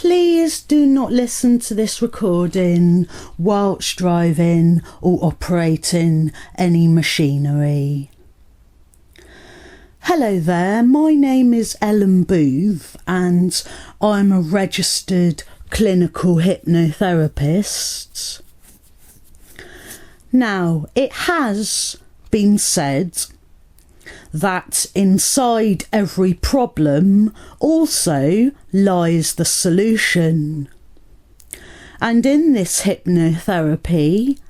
Please do not listen to this recording whilst driving or operating any machinery. Hello there, my name is Ellen Booth and I'm a registered clinical hypnotherapist. Now, it has been said that inside every problem also lies the solution. And in this hypnotherapy,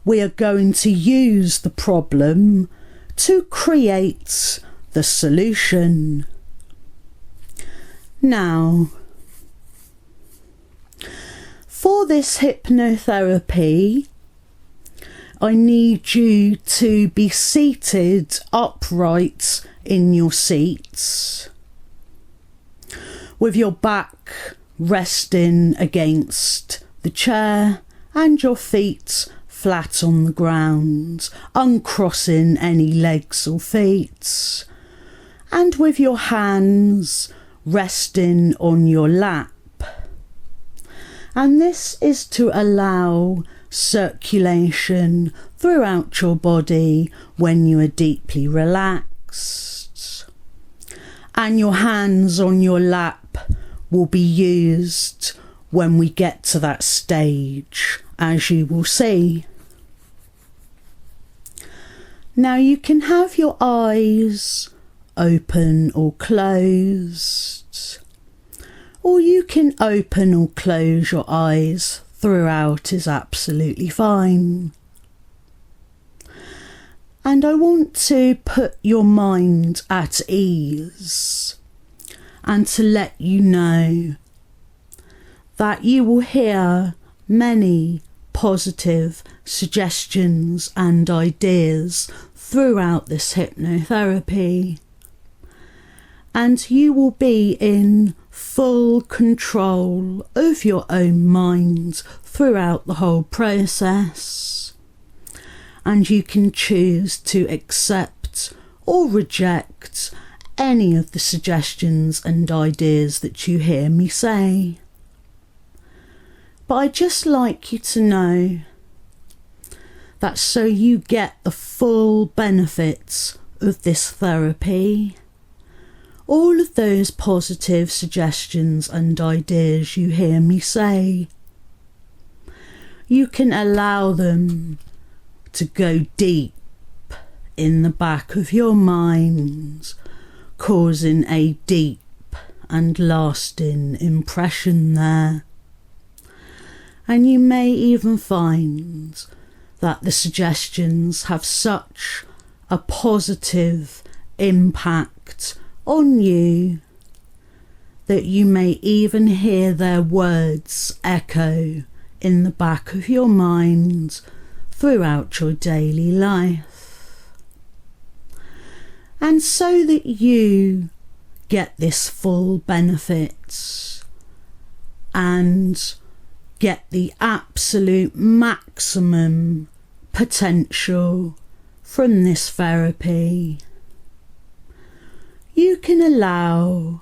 we are going to use the problem to create the solution. Now, for this hypnotherapy, I need you to be seated upright in your seats, with your back resting against the chair and your feet flat on the ground, uncrossing any legs or feet, and with your hands resting on your lap. And this is to allow circulation throughout your body when you are deeply relaxed. And your hands on your lap will be used when we get to that stage, as you will see. Now you can have your eyes open or closed, or you can open or close your eyes throughout is absolutely fine. And I want to put your mind at ease and to let you know that you will hear many positive suggestions and ideas throughout this hypnotherapy, and you will be in full control of your own mind throughout the whole process, and you can choose to accept or reject any of the suggestions and ideas that you hear me say. But I'd just like you to know that so you get the full benefits of this therapy, all of those positive suggestions and ideas you hear me say, you can allow them to go deep in the back of your mind, causing a deep and lasting impression there. And you may even find that the suggestions have such a positive impact on you that you may even hear their words echo in the back of your mind throughout your daily life. And so that you get this full benefit and get the absolute maximum potential from this therapy, you can allow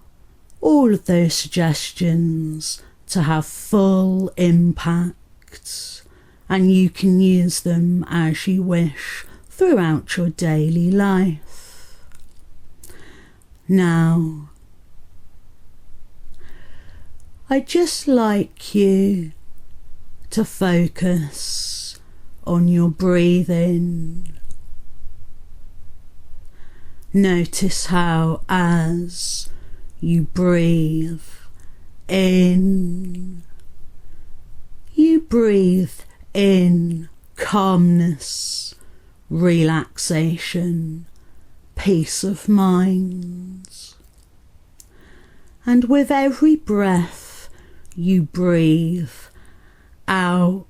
all of those suggestions to have full impact, and you can use them as you wish throughout your daily life. Now, I'd just like you to focus on your breathing. Notice how as you breathe in, you breathe in calmness, relaxation, peace of mind. And with every breath you breathe out,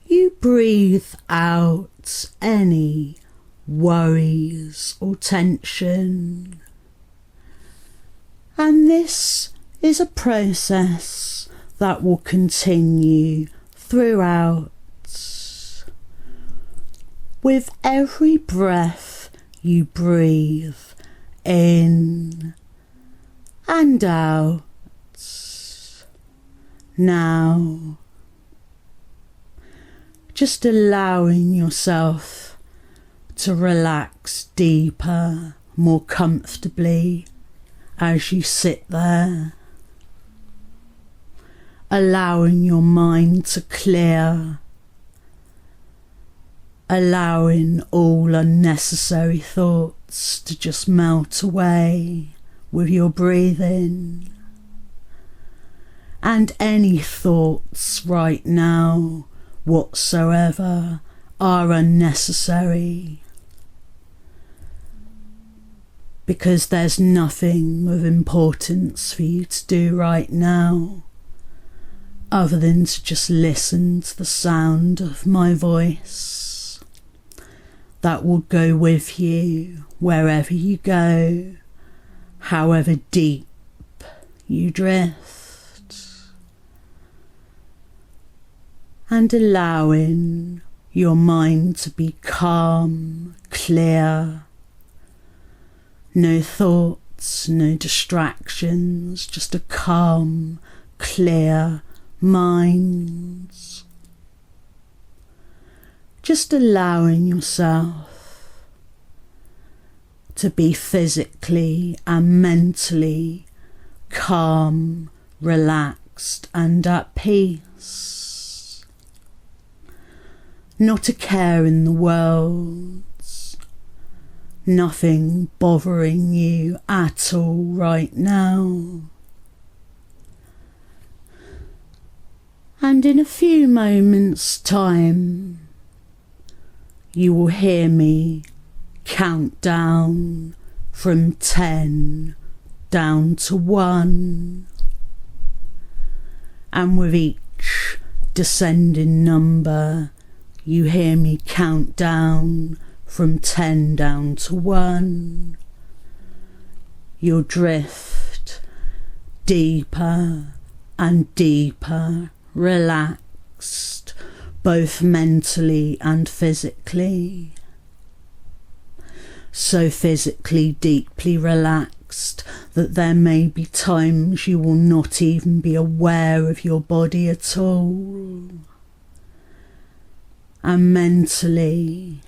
you breathe out any worries or tension. And this is a process that will continue throughout. With every breath you breathe in and out Now, just allowing yourself to relax deeper, more comfortably as you sit there, allowing your mind to clear, allowing all unnecessary thoughts to just melt away with your breathing. And any thoughts right now whatsoever are unnecessary, because there's nothing of importance for you to do right now other than to just listen to the sound of my voice that will go with you wherever you go, however deep you drift. And allowing your mind to be calm, clear, no thoughts, no distractions, just a calm, clear mind. Just allowing yourself to be physically and mentally calm, relaxed and at peace. Not a care in the world, nothing bothering you at all right now. And in a few moments' time, you will hear me count down from 10 down to 1. And with each descending number, you hear me count down from 10 down to 1. You'll drift deeper and deeper, relaxed, both mentally and physically. So physically deeply relaxed that there may be times you will not even be aware of your body at all. And mentally,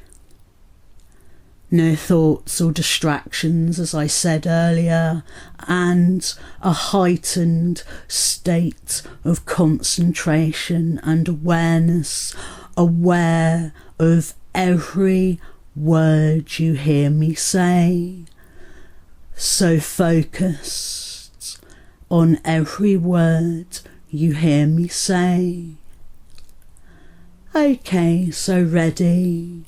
no thoughts or distractions, as I said earlier, and a heightened state of concentration and awareness, aware of every word you hear me say, so focused on every word you hear me say. Okay, so ready.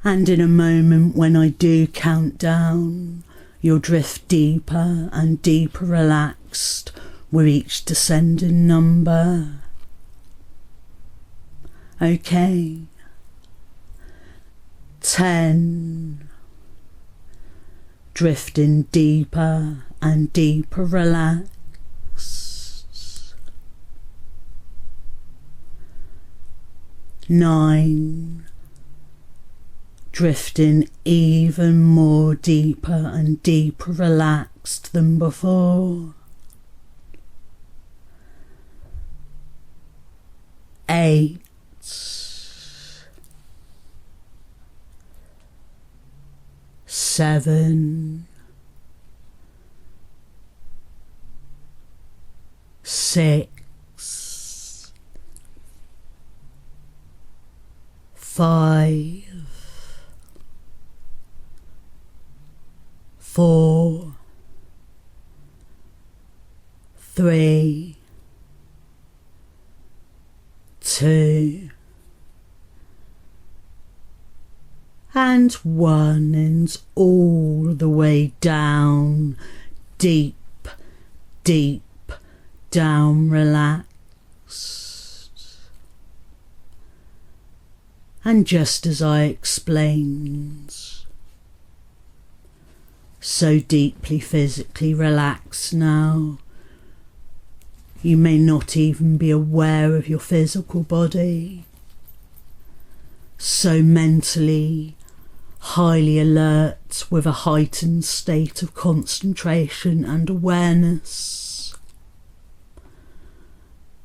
And in a moment when I do count down, you'll drift deeper and deeper relaxed with each descending number. Okay. 10. Drifting deeper and deeper relaxed. 9. Drifting even more deeper and deeper relaxed than before. 8. 7. 6. 5. 4. 3. 2. And 1, and all the way down, deep, deep down, relaxed. And just as I explained, so deeply physically relaxed now, you may not even be aware of your physical body. So mentally, highly alert with a heightened state of concentration and awareness.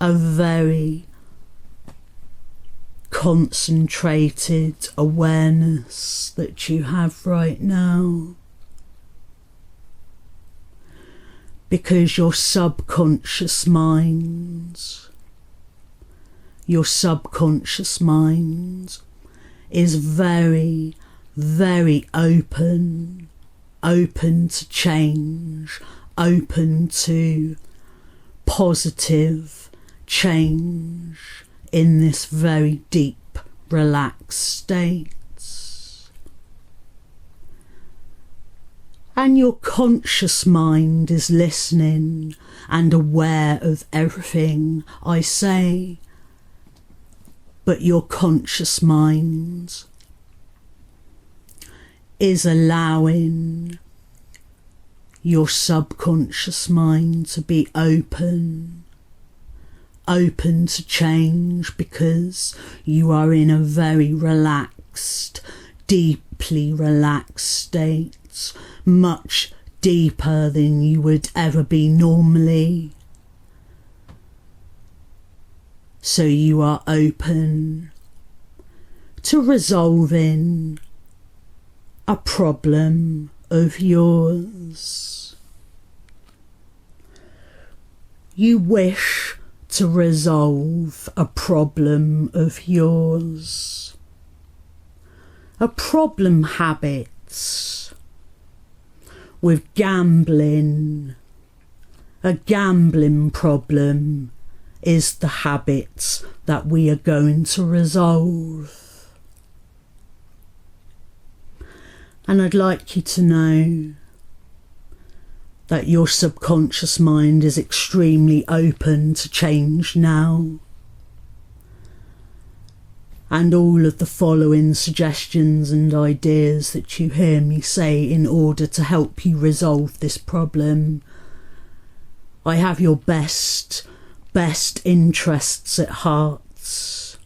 A very concentrated awareness that you have right now. Because your subconscious mind is very, very open to change, open to positive change in this very deep, relaxed state. And your conscious mind is listening and aware of everything I say. But your conscious mind is allowing your subconscious mind to be open to change, because you are in a very relaxed, deeply relaxed state, much deeper than you would ever be normally. So you are open to resolving a problem of yours. You wish to resolve a problem of yours. A problem habit with gambling. A gambling problem is the habit that we are going to resolve. And I'd like you to know that your subconscious mind is extremely open to change now. And all of the following suggestions and ideas that you hear me say in order to help you resolve this problem, I have your best interests at heart,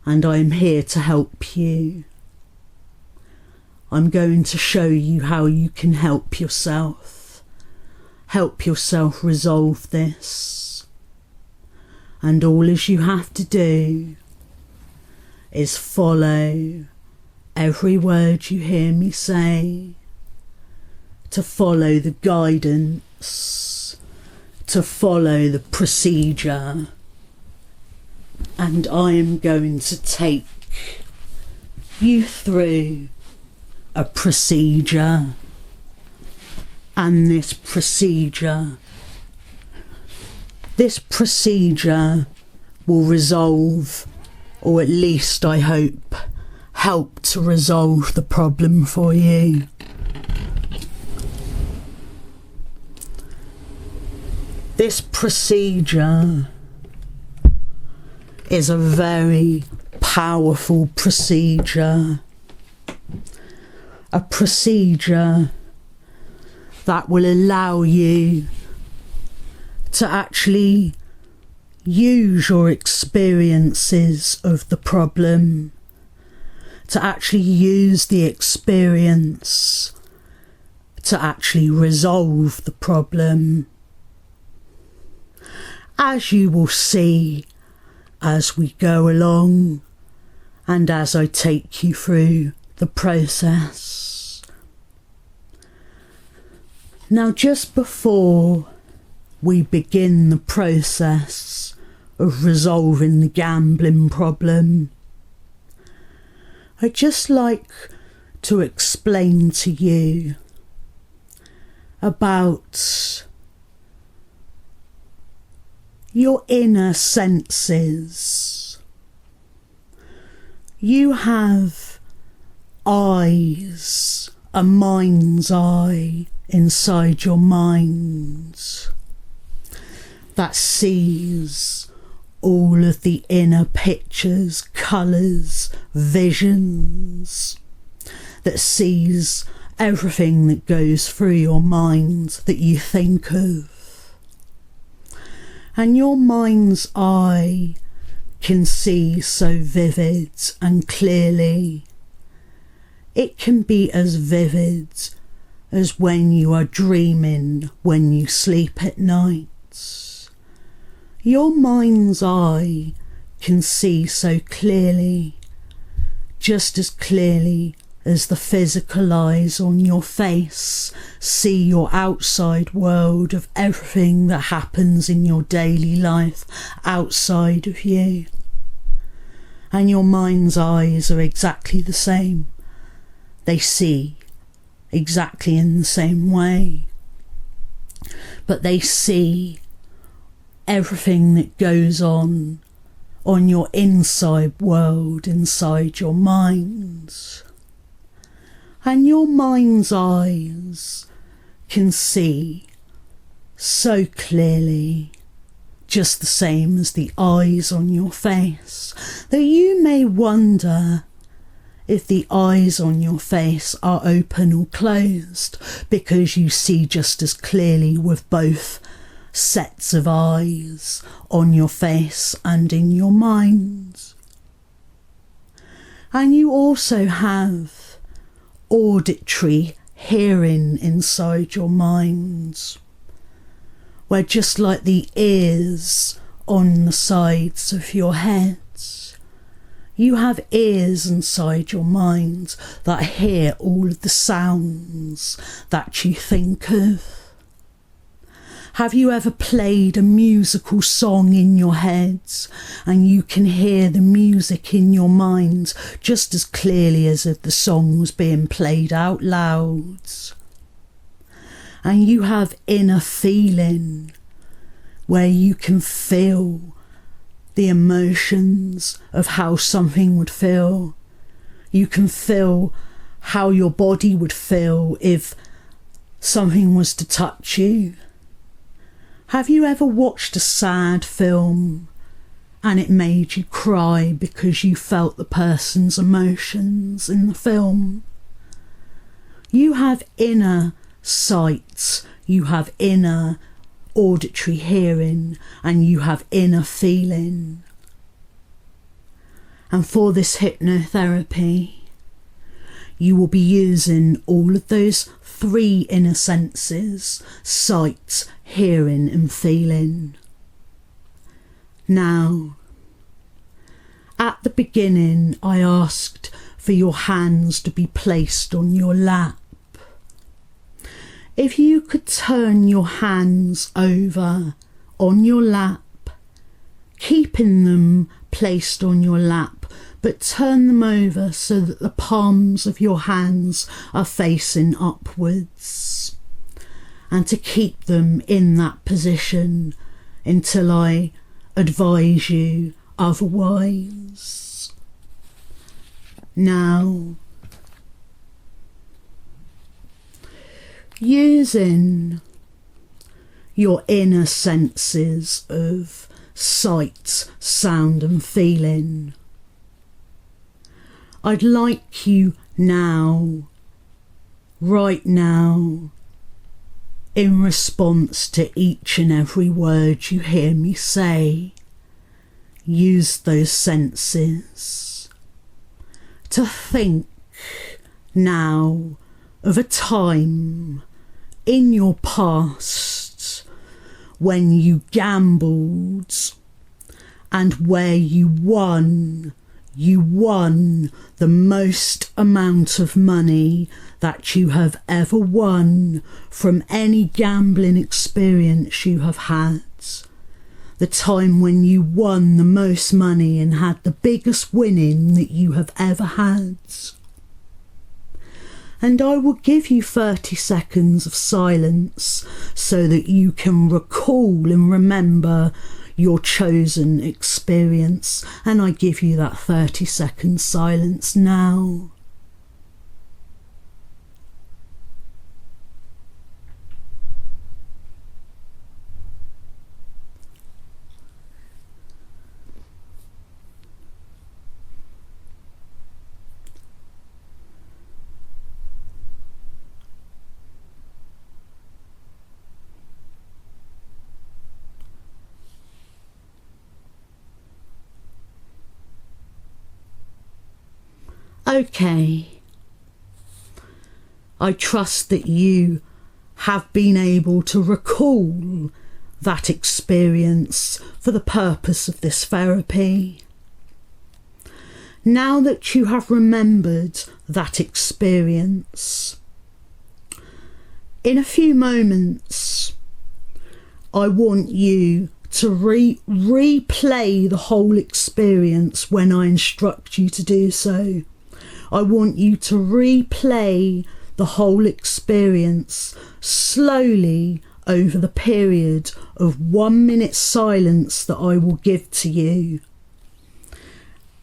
and I am here to help you. I'm going to show you how you can help yourself resolve this, and all as you have to do is follow every word you hear me say, to follow the guidance, to follow the procedure. And I am going to take you through a procedure, and this procedure will resolve, or at least I hope help to resolve the problem for you. This procedure is a very powerful procedure. A procedure that will allow you to actually use your experiences of the problem, to actually use the experience to actually resolve the problem. As you will see as we go along and as I take you through the process. Now, just before we begin the process of resolving the gambling problem, I'd just like to explain to you about your inner senses. You have eyes, a mind's eye inside your mind that sees all of the inner pictures, colours, visions, that sees everything that goes through your mind that you think of. And your mind's eye can see so vivid and clearly It can be as vivid as when you are dreaming when you sleep at night. Your mind's eye can see so clearly, just as clearly as the physical eyes on your face see your outside world of everything that happens in your daily life outside of you. And your mind's eyes are exactly the same. They see exactly in the same way. But they see everything that goes on your inside world, inside your mind. And your mind's eyes can see so clearly, just the same as the eyes on your face, that you may wonder if the eyes on your face are open or closed, because you see just as clearly with both sets of eyes on your face and in your mind. And you also have auditory hearing inside your mind, where just like the ears on the sides of your head, you have ears inside your mind that hear all of the sounds that you think of. Have you ever played a musical song in your head and you can hear the music in your mind just as clearly as if the song was being played out loud? And you have inner feeling where you can feel the emotions of how something would feel. You can feel how your body would feel if something was to touch you. Have you ever watched a sad film and it made you cry because you felt the person's emotions in the film? You have inner sight, you have inner auditory hearing, and you have inner feeling. And for this hypnotherapy, you will be using all of those three inner senses: sight, hearing and feeling. Now, at the beginning, I asked for your hands to be placed on your lap. If you could turn your hands over on your lap, keeping them placed on your lap, but turn them over so that the palms of your hands are facing upwards, and to keep them in that position until I advise you otherwise. Now, using your inner senses of sight, sound and feeling, I'd like you now, right now, in response to each and every word you hear me say, use those senses to think now of a time in your past when you gambled and where you won the most amount of money that you have ever won from any gambling experience you have had. The time when you won the most money and had the biggest winning that you have ever had. And I will give you 30 seconds of silence so that you can recall and remember your chosen experience. And I give you that 30 second silence now. Okay, I trust that you have been able to recall that experience for the purpose of this therapy. Now that you have remembered that experience, in a few moments, I want you to replay the whole experience when I instruct you to do so. I want you to replay the whole experience slowly over the period of 1 minute silence that I will give to you.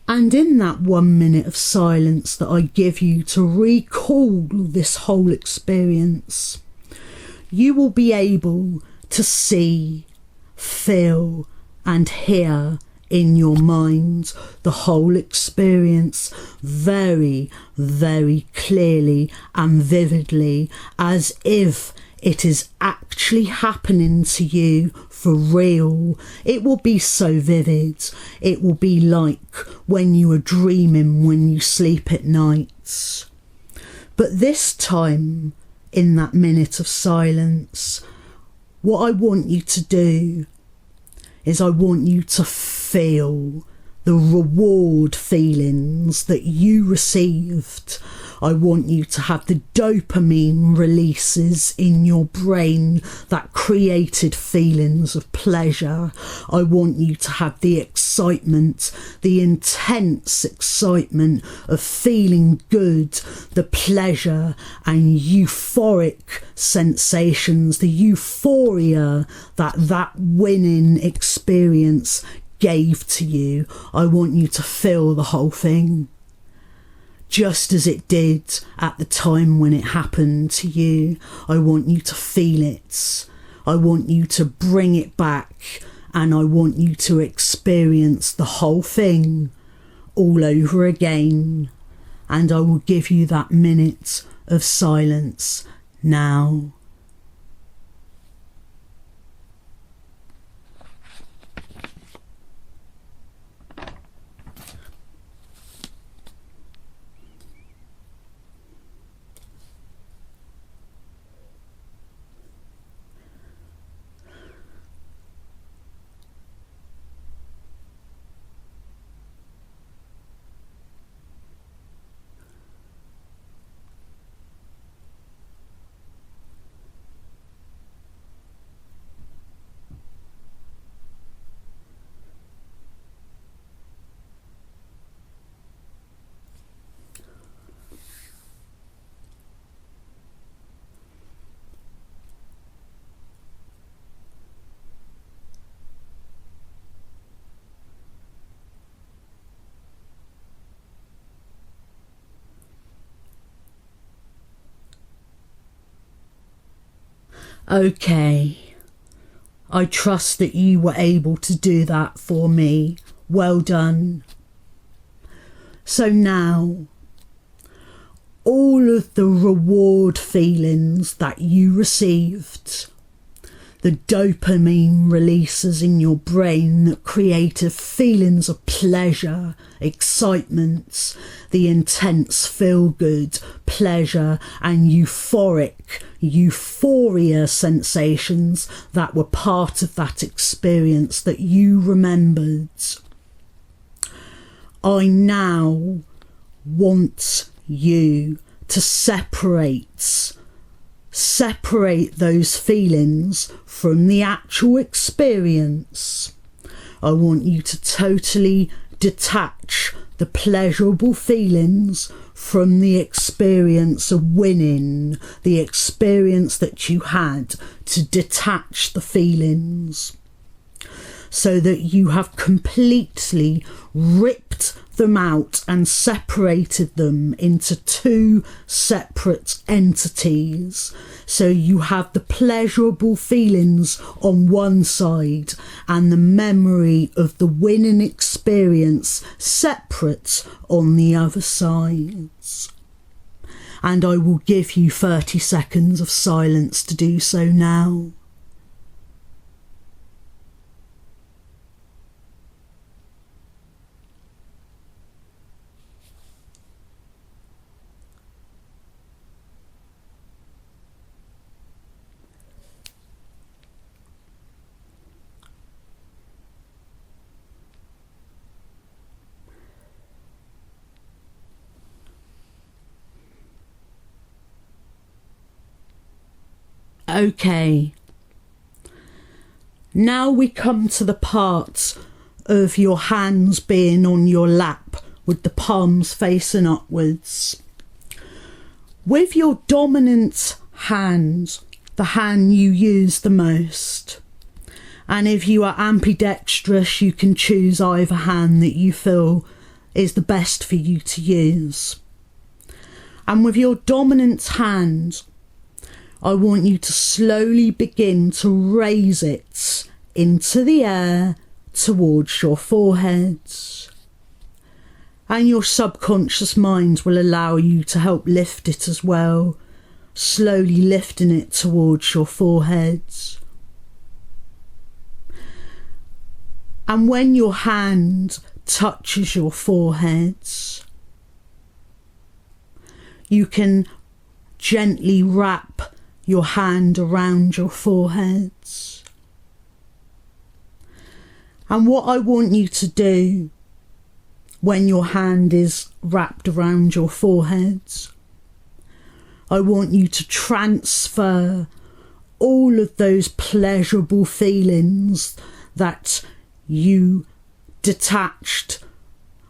And in that 1 minute of silence that I give you to recall this whole experience, you will be able to see, feel and hear in your mind the whole experience very, very clearly and vividly, as if it is actually happening to you for real. It will be so vivid. It will be like when you are dreaming when you sleep at night. But this time, in that minute of silence, what I want you to do is I want you to feel the reward feelings that you received. I want you to have the dopamine releases in your brain that created feelings of pleasure. I want you to have the excitement, the intense excitement of feeling good, the pleasure and euphoric sensations, the euphoria that winning experience gave to you. I want you to feel the whole thing, just as it did at the time when it happened to you. I want you to feel it. I want you to bring it back, and I want you to experience the whole thing all over again. And I will give you that minute of silence now. Okay, I trust that you were able to do that for me. Well done. So now, all of the reward feelings that you received, the dopamine releases in your brain that created feelings of pleasure, excitement, the intense feel-good pleasure and euphoria sensations that were part of that experience that you remembered. I now want you to separate those feelings from the actual experience. I want you to totally detach the pleasurable feelings from the experience of winning, the experience that you had, to detach the feelings so that you have completely ripped them out and separated them into two separate entities. So you have the pleasurable feelings on one side and the memory of the winning experience separate on the other sides. And I will give you 30 seconds of silence to do so now. Okay. Now we come to the part of your hands being on your lap with the palms facing upwards. With your dominant hand, the hand you use the most, and if you are ambidextrous, you can choose either hand that you feel is the best for you to use. And with your dominant hand, I want you to slowly begin to raise it into the air towards your forehead. And your subconscious mind will allow you to help lift it as well, slowly lifting it towards your forehead. And when your hand touches your forehead, you can gently wrap your hand around your forehead. And what I want you to do when your hand is wrapped around your forehead, I want you to transfer all of those pleasurable feelings that you detached.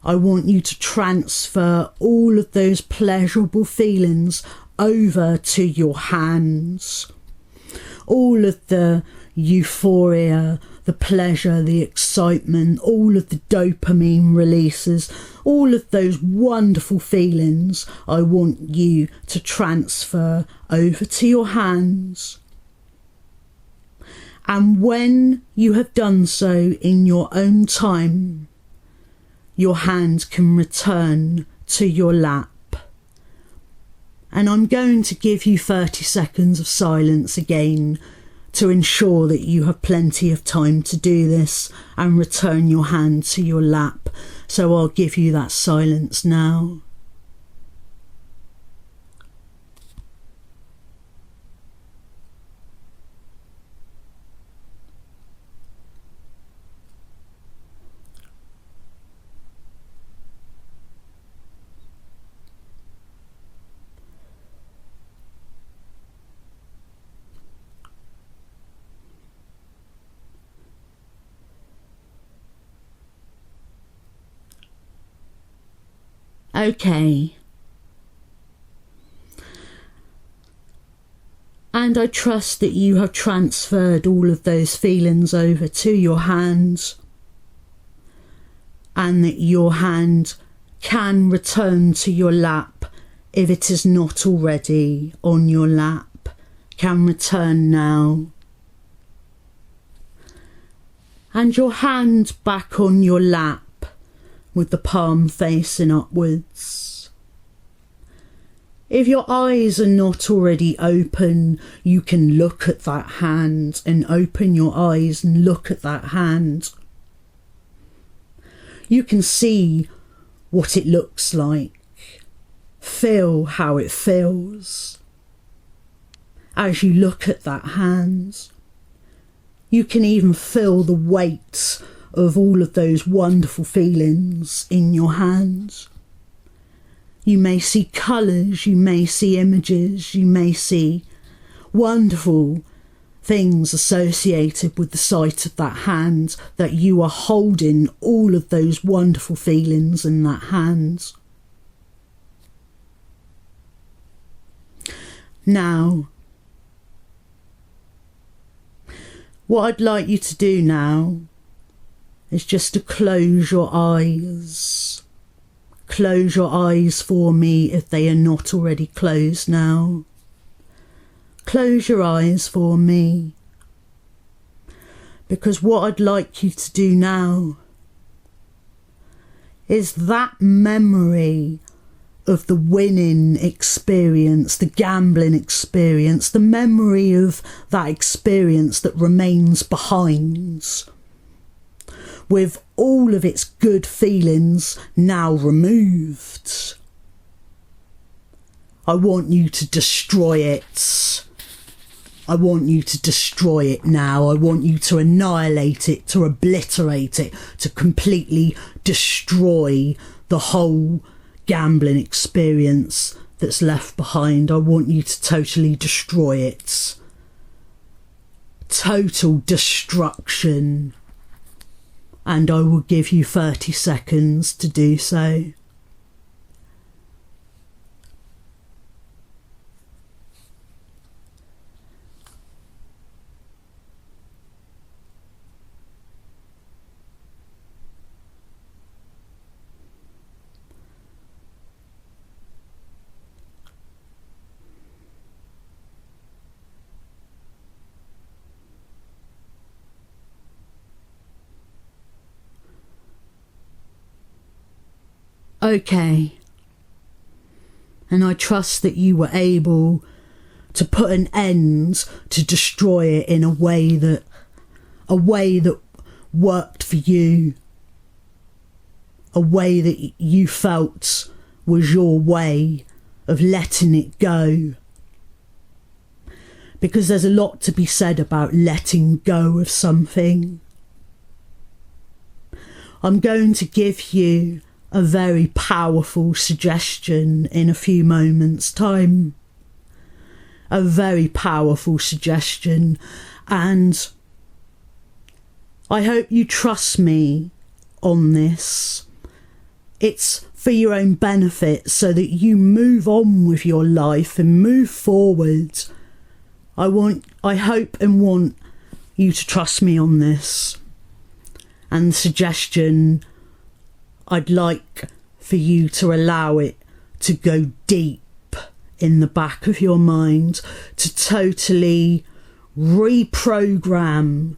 I want you to transfer all of those pleasurable feelings over to your hands. All of the euphoria, the pleasure, the excitement, all of the dopamine releases, all of those wonderful feelings, I want you to transfer over to your hands. And when you have done so in your own time, your hand can return to your lap. And I'm going to give you 30 seconds of silence again to ensure that you have plenty of time to do this and return your hand to your lap. So I'll give you that silence now. Okay. And I trust that you have transferred all of those feelings over to your hands, and that your hand can return to your lap if it is not already on your lap. Can return now. And your hand back on your lap, with the palm facing upwards. If your eyes are not already open, you can look at that hand and open your eyes and look at that hand. You can see what it looks like, feel how it feels. As you look at that hand, you can even feel the weight of all of those wonderful feelings in your hands. You may see colours, you may see images, you may see wonderful things associated with the sight of that hand, that you are holding all of those wonderful feelings in that hand. Now, what I'd like you to do now is just to close your eyes. Close your eyes for me if they are not already closed now. Close your eyes for me. Because what I'd like you to do now is that memory of the winning experience, the gambling experience, the memory of that experience that remains behind, with all of its good feelings now removed. I want you to destroy it. I want you to destroy it now. I want you to annihilate it, to obliterate it, to completely destroy the whole gambling experience that's left behind. I want you to totally destroy it. total destruction. And I will give you 30 seconds to do so. Okay, and I trust that you were able to put an end to destroy it in a way that worked for you, a way that you felt was your way of letting it go. Because there's a lot to be said about letting go of something. I'm going to give you a very powerful suggestion in a few moments' time. A very powerful suggestion, and I hope you trust me on this. It's for your own benefit, so that you move on with your life and move forward. I hope and want you to trust me on this. And the suggestion, I'd like for you to allow it to go deep in the back of your mind, to totally reprogram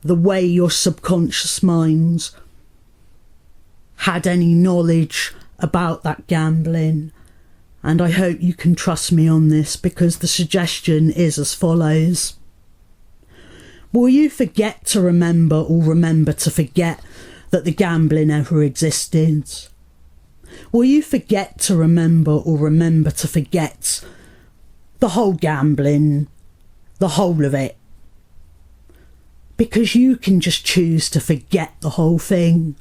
the way your subconscious mind had any knowledge about that gambling. And I hope you can trust me on this, because the suggestion is as follows. Will you forget to remember, or remember to forget, that the gambling ever existed? Will you forget to remember, or remember to forget, the whole gambling, the whole of it? Because you can just choose to forget the whole thing.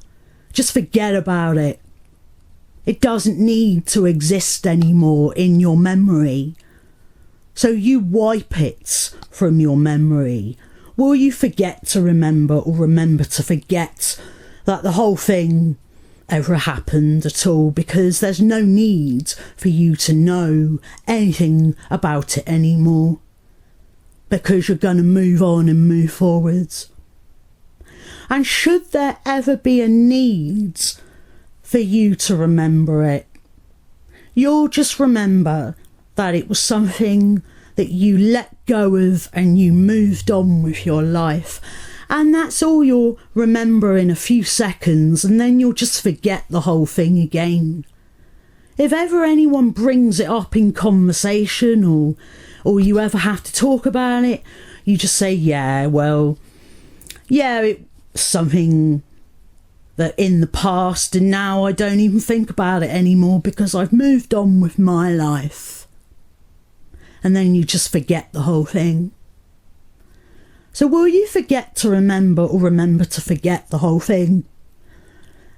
Just forget about it. It doesn't need to exist anymore in your memory. So you wipe it from your memory. Will you forget to remember, or remember to forget, that the whole thing ever happened at all? Because there's no need for you to know anything about it anymore, because you're going to move on and move forwards. And should there ever be a need for you to remember it, you'll just remember that it was something that you let go of and you moved on with your life. And that's all you'll remember in a few seconds, and then you'll just forget the whole thing again. If ever anyone brings it up in conversation, or you ever have to talk about it, you just say, yeah, it's something that in the past, and now I don't even think about it anymore because I've moved on with my life. And then you just forget the whole thing. So will you forget to remember, or remember to forget the whole thing,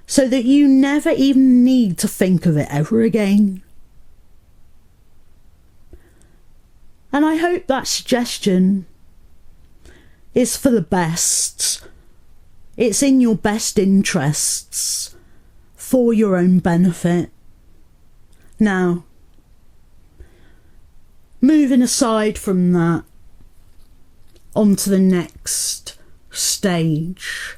so that you never even need to think of it ever again? And I hope that suggestion is for the best. It's in your best interests, for your own benefit. Now, moving aside from that, onto the next stage.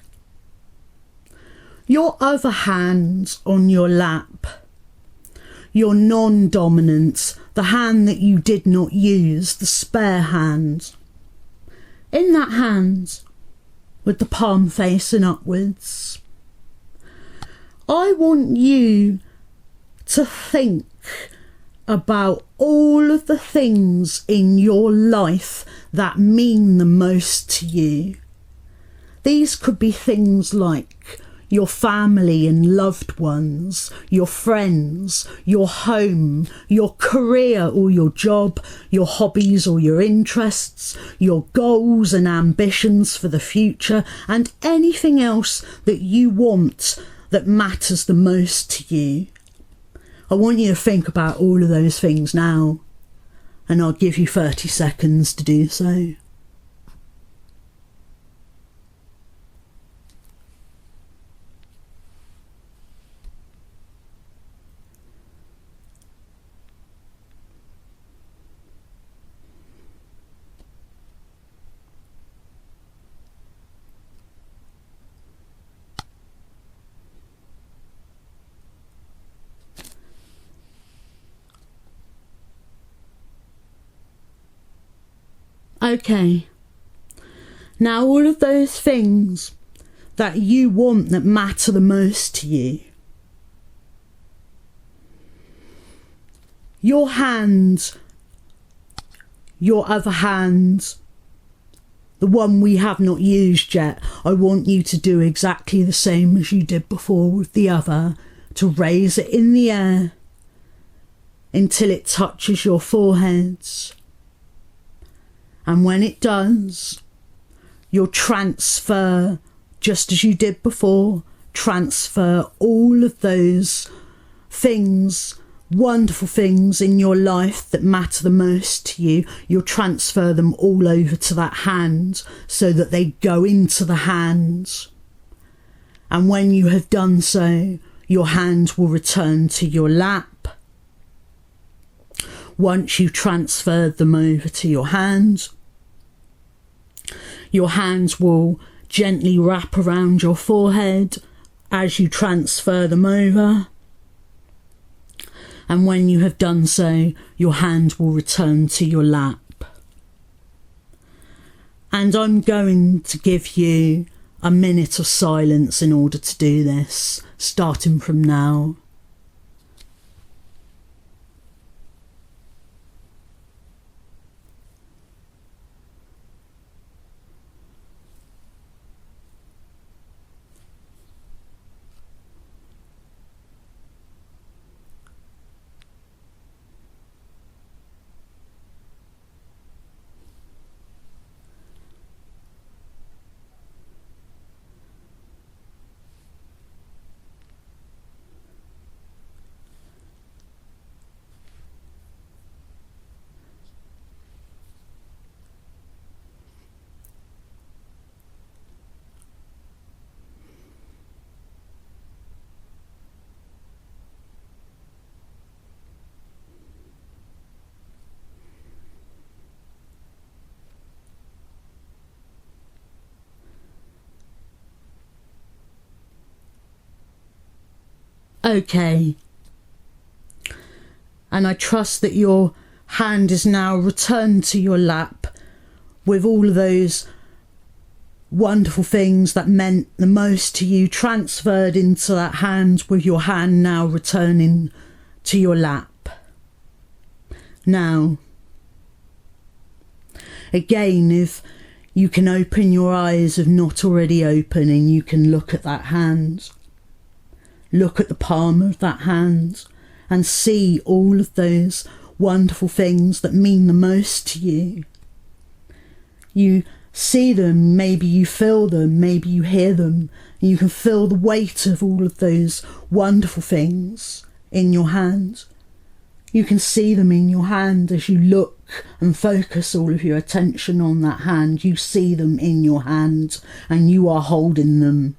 Your other hand on your lap, your non-dominant, the hand that you did not use, the spare hand. In that hand, with the palm facing upwards, I want you to think about all of the things in your life that mean the most to you. These could be things like your family and loved ones, your friends, your home, your career or your job, your hobbies or your interests, your goals and ambitions for the future, and anything else that you want that matters the most to you. I want you to think about all of those things now. and I'll give you 30 seconds to do so. Okay, now all of those things that you want that matter the most to you, your hand, your other hand, the one we have not used yet, I want you to do exactly the same as you did before with the other, to raise it in the air until it touches your foreheads. And when it does, you'll transfer, just as you did before, transfer all of those things, wonderful things in your life that matter the most to you. You'll transfer them all over to that hand so that they go into the hand. And when you have done so, your hand will return to your lap. Once you've transferred them over to your hands will gently wrap around your forehead as you transfer them over. And when you have done so, your hand will return to your lap. And I'm going to give you a minute of silence in order to do this, starting from now. Okay. And I trust that your hand is now returned to your lap with all of those wonderful things that meant the most to you transferred into that hand, with your hand now returning to your lap. Now, again, if you can open your eyes if not already open, and you can look at that hand. Look at the palm of that hand and see all of those wonderful things that mean the most to you. You see them, maybe you feel them, maybe you hear them, and you can feel the weight of all of those wonderful things in your hand. You can see them in your hand as you look and focus all of your attention on that hand. You see them in your hand and you are holding them.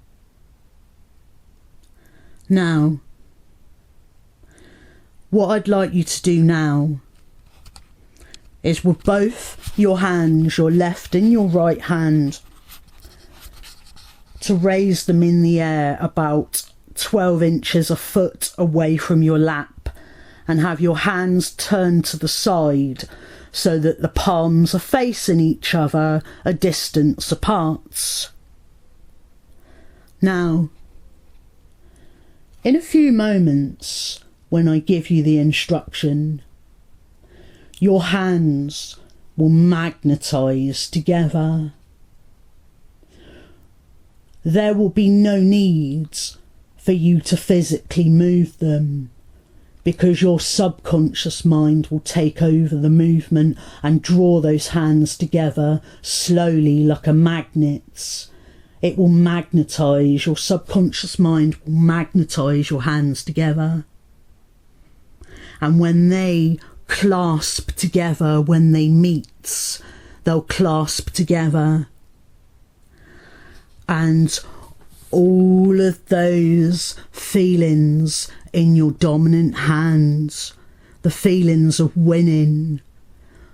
Now, what I'd like you to do now is, with both your hands, your left and your right hand, to raise them in the air about 12 inches, a foot away from your lap, and have your hands turned to the side so that the palms are facing each other a distance apart. Now, in a few moments, when I give you the instruction, your hands will magnetise together. There will be no need for you to physically move them, because your subconscious mind will take over the movement and draw those hands together slowly like a magnet. It will magnetise, your subconscious mind will magnetise your hands together. And when they clasp together when they meet. They'll clasp together. And all of those feelings in your dominant hand, the feelings of winning,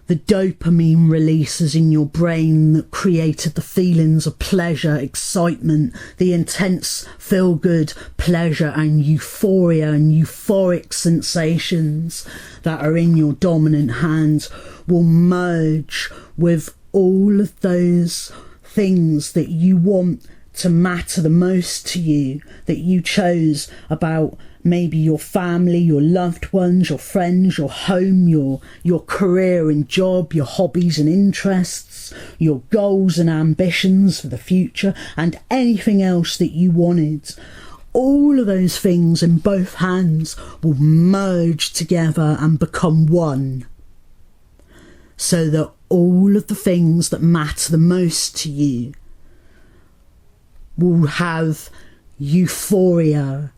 the dopamine releases in your brain that created the feelings of pleasure, excitement, the intense feel-good pleasure and euphoria and euphoric sensations that are in your dominant hand will merge with all of those things that you want to matter the most to you, that you chose about maybe your family, your loved ones, your friends, your home, your career and job, your hobbies and interests, your goals and ambitions for the future, and anything else that you wanted. All of those things in both hands will merge together and become one, so that all of the things that matter the most to you will have euphoria,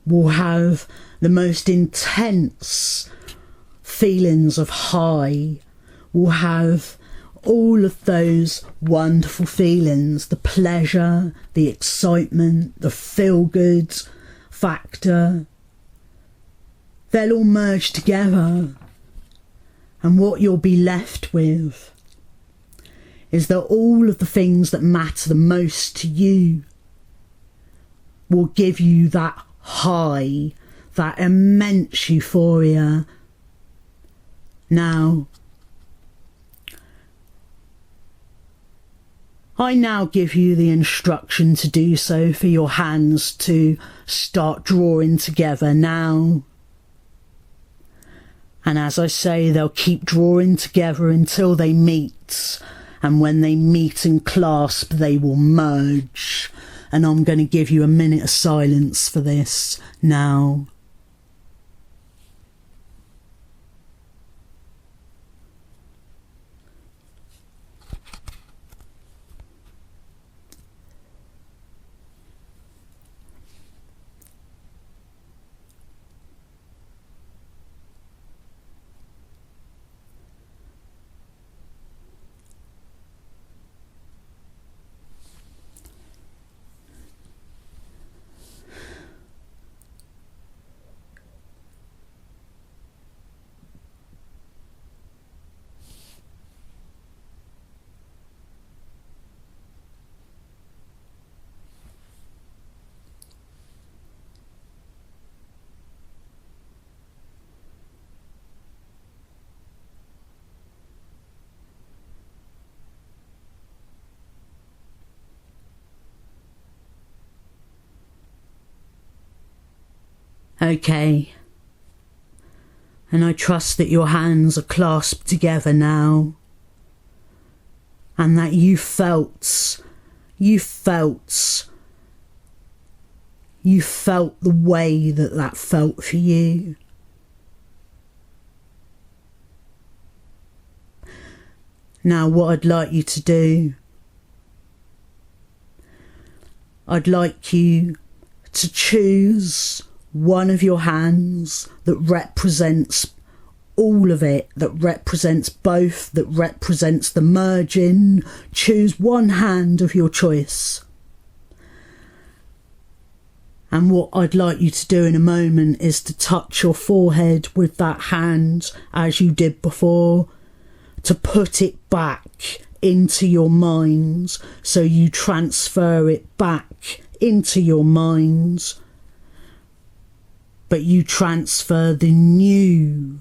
will have the most intense feelings of high, will have all of those wonderful feelings, the pleasure, the excitement, the feel-good factor. They'll all merge together, and what you'll be left with is that all of the things that matter the most to you will give you that high, that immense euphoria. Now, I now give you the instruction to do so, for your hands to start drawing together now. And as I say, they'll keep drawing together until they meet. And when they meet and clasp, they will merge. And I'm going to give you a minute of silence for this now. Okay, and I trust that your hands are clasped together now, and that you felt the way that felt for you. Now, what I'd like you to do, I'd like you to choose one of your hands that represents all of it, that represents both, that represents the merging. Choose one hand of your choice. And what I'd like you to do in a moment is to touch your forehead with that hand as you did before, to put it back into your mind, so you transfer it back into your mind. But you transfer the new,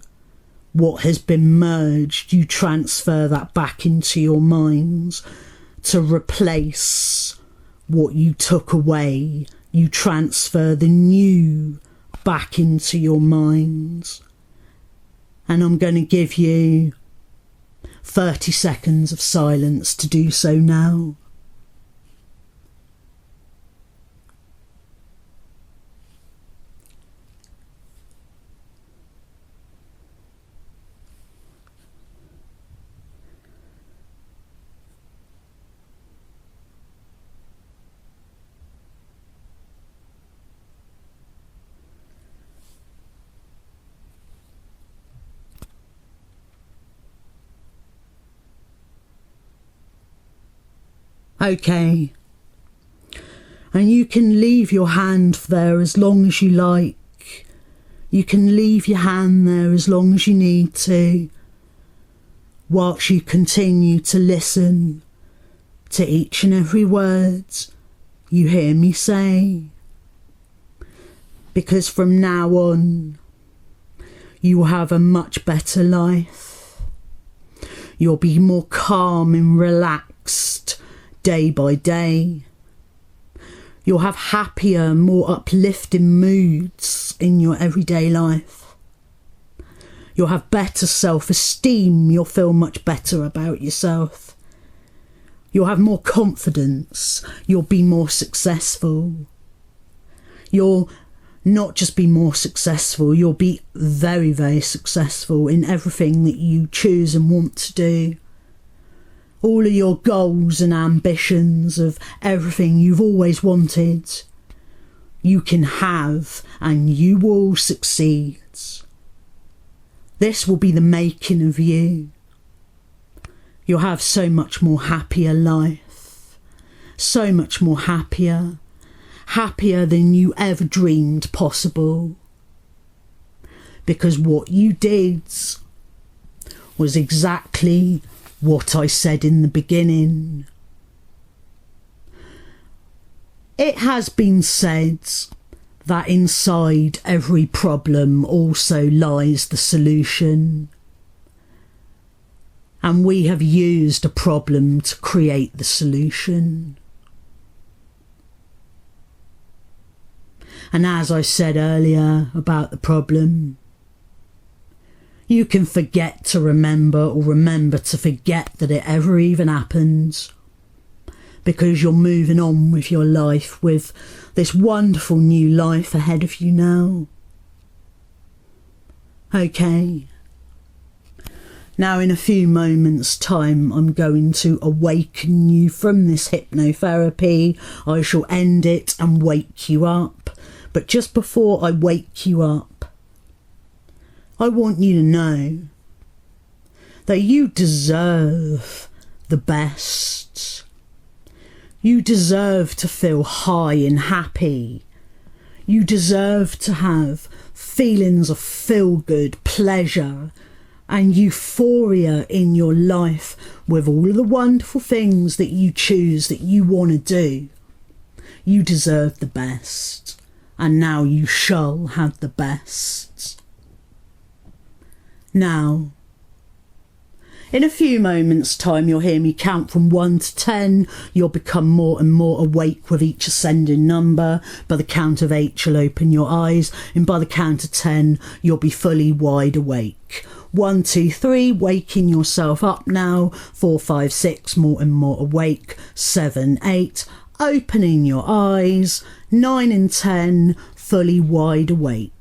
what has been merged, you transfer that back into your mind to replace what you took away. You transfer the new back into your mind. And I'm going to give you 30 seconds of silence to do so now. Okay. And you can leave your hand there as long as you like. You can leave your hand there as long as you need to, whilst you continue to listen to each and every word you hear me say. Because from now on, you will have a much better life. You'll be more calm and relaxed day by day. You'll have happier, more uplifting moods in your everyday life. You'll have better self-esteem. You'll feel much better about yourself. You'll have more confidence. You'll be more successful. You'll not just be more successful, you'll be very, very successful in everything that you choose and want to do. All of your goals and ambitions of everything you've always wanted, you can have and you will succeed. This will be the making of you. You'll have so much more happier life, so much more happier than you ever dreamed possible. Because what you did was exactly what I said in the beginning. It has been said that inside every problem also lies the solution. And we have used a problem to create the solution. And as I said earlier about the problem, you can forget to remember or remember to forget that it ever even happened, because you're moving on with your life, with this wonderful new life ahead of you now. Okay. Now in a few moments' time I'm going to awaken you from this hypnotherapy. I shall end it and wake you up. But just before I wake you up, I want you to know that you deserve the best. You deserve to feel high and happy. You deserve to have feelings of feel-good, pleasure and euphoria in your life with all of the wonderful things that you choose, that you want to do. You deserve the best. And now you shall have the best. Now, in a few moments' time, you'll hear me count from 1 to 10. You'll become more and more awake with each ascending number. By the count of 8, you'll open your eyes. And by the count of 10, you'll be fully wide awake. 1, 2, 3, waking yourself up now. 4, 5, 6, more and more awake. 7, 8, opening your eyes. 9 and 10, fully wide awake.